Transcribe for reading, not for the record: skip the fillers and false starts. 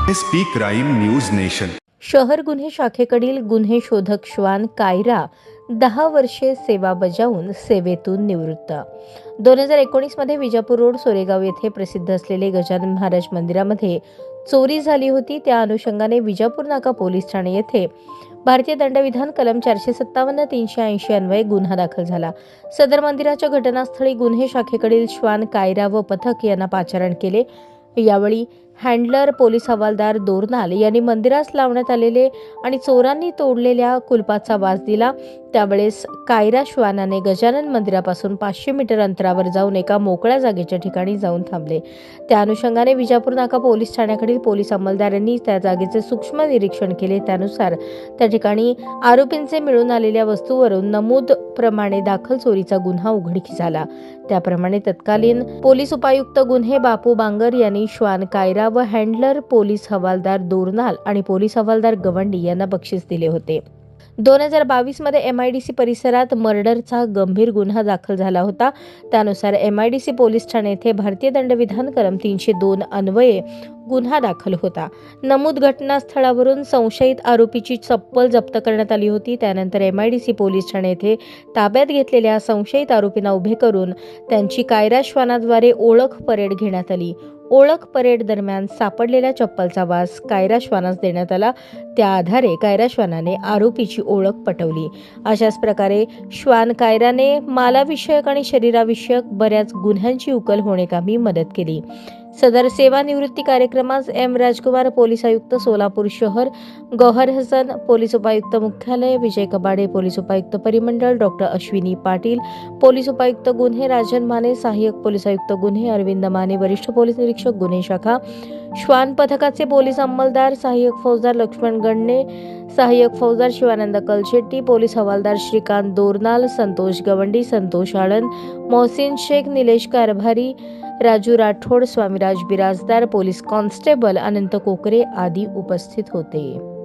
SP crime news nation. शहर गुन्हे शाखेकडील गुन्हे शोधक श्वान कायरा 10 वर्षे सेवा बजावून सेवेतून निवृत्त. 2019 मध्ये विजापूर रोड सोरेगाव येथे प्रसिद्ध असलेले गजानन महाराज मंदिरामध्ये चोरी झाली होती. त्या अनुषंगाने विजापूर नाका पोलीस ठाणे येथे भारतीय दंडविधान कलम 457 380 अन्वये गुन्हा दाखल झाला. सदर मंदिराच्या घटनास्थळी गुन्हे शाखेकडील श्वान कायरा व पथक यांना पाचारण केले. यावेळी हँडलर पोलीस हवालदार दोरनाल यांनी मंदिरास लावण्यात आलेले आणि चोरांनी तोडलेल्या कुलपाचा वास दिला. त्यावेळेस कायरा श्वानाने गजानन मंदिरापासून 500 मीटर अंतरावर जाऊन एका मोकळ्या जागेच्या ठिकाणी जाऊन थांबले. त्या अनुषंगाने विजापूर नाका पोलीस ठाण्याकडील पोलीस अंमलदारांनी त्या जागेचे सूक्ष्म निरीक्षण केले. त्यानुसार त्या ठिकाणी आरोपींचे मिळून आलेल्या वस्तूवरून नमूद प्रमाणे दाखल चोरीचा गुन्हा उघडकीस आला. त्याप्रमाणे तत्कालीन पोलीस उपायुक्त गुन्हे बापू बांगर यांनी श्वान कायरा व हँडलर पोलीस हवालदार दोरनाल आणि पोलीस हवालदार गवंडी यांना बक्षीस दिले होते. 2022 मध्ये MIDC परिसरात मर्डरचा गंभीर गुन्हा दाखल झाला होता. त्यानुसार MIDC पोलीस ठाणे येथे भारतीय दंडविधान कलम 302 अन्वये गुन्हा दाखल होता. नमूद घटनास्थळावरून संशयित आरोपीची चप्पल जप्त करण्यात आली होती. त्यानंतर MIDC पोलीस ठाणे येथे ताब्यात घेतलेल्या संशयित आरोपींना उभे करून त्यांची कायरा श्वानाद्वारे ओळख परेड घेण्यात आली. ओळख परेड दरम्यान सापडलेल्या चप्पलचा वास कायरा श्वानास देण्यात आला. त्या आधारे कायरा श्वानाने आरोपीची ओळख पटवली. अशाच प्रकारे श्वान कायराने मालाविषयक आणि शरीराविषयक बऱ्याच गुन्ह्यांची उकल होण्याकामी मदत केली. सदर सेवानिवृत्ती कार्यक्रमास M. राजकुमार पोलीस आयुक्त सोलापूर शहर, गौहर हसन पोलीस उपायुक्त मुख्यालय, विजय कबाडे पोलीस उपायुक्त परिमंडळ, डॉ. अश्विनी पाटील पोलीस उपायुक्त गुन्हे, राजन माने सहाय्यक पोलीस आयुक्त गुन्हे, अरविंद माने वरिष्ठ पोलीस निरीक्षक गुन्हे शाखा, श्वान पथकाचे पोलीस अंमलदार, सहाय्यक फौजदार लक्ष्मण गणने, सहाय्यक फौजदार शिवानंद कलशेट्टी, पोलीस हवालदार श्रीकांत दोरनाल, संतोष गवंडी, संतोष आळंद, मोहसिन शेख, निलेश कारभारी, राजू राठोड, स्वामीराज बिराजदार, पोलीस कॉन्स्टेबल अनंत कोकरे आदी उपस्थित होते.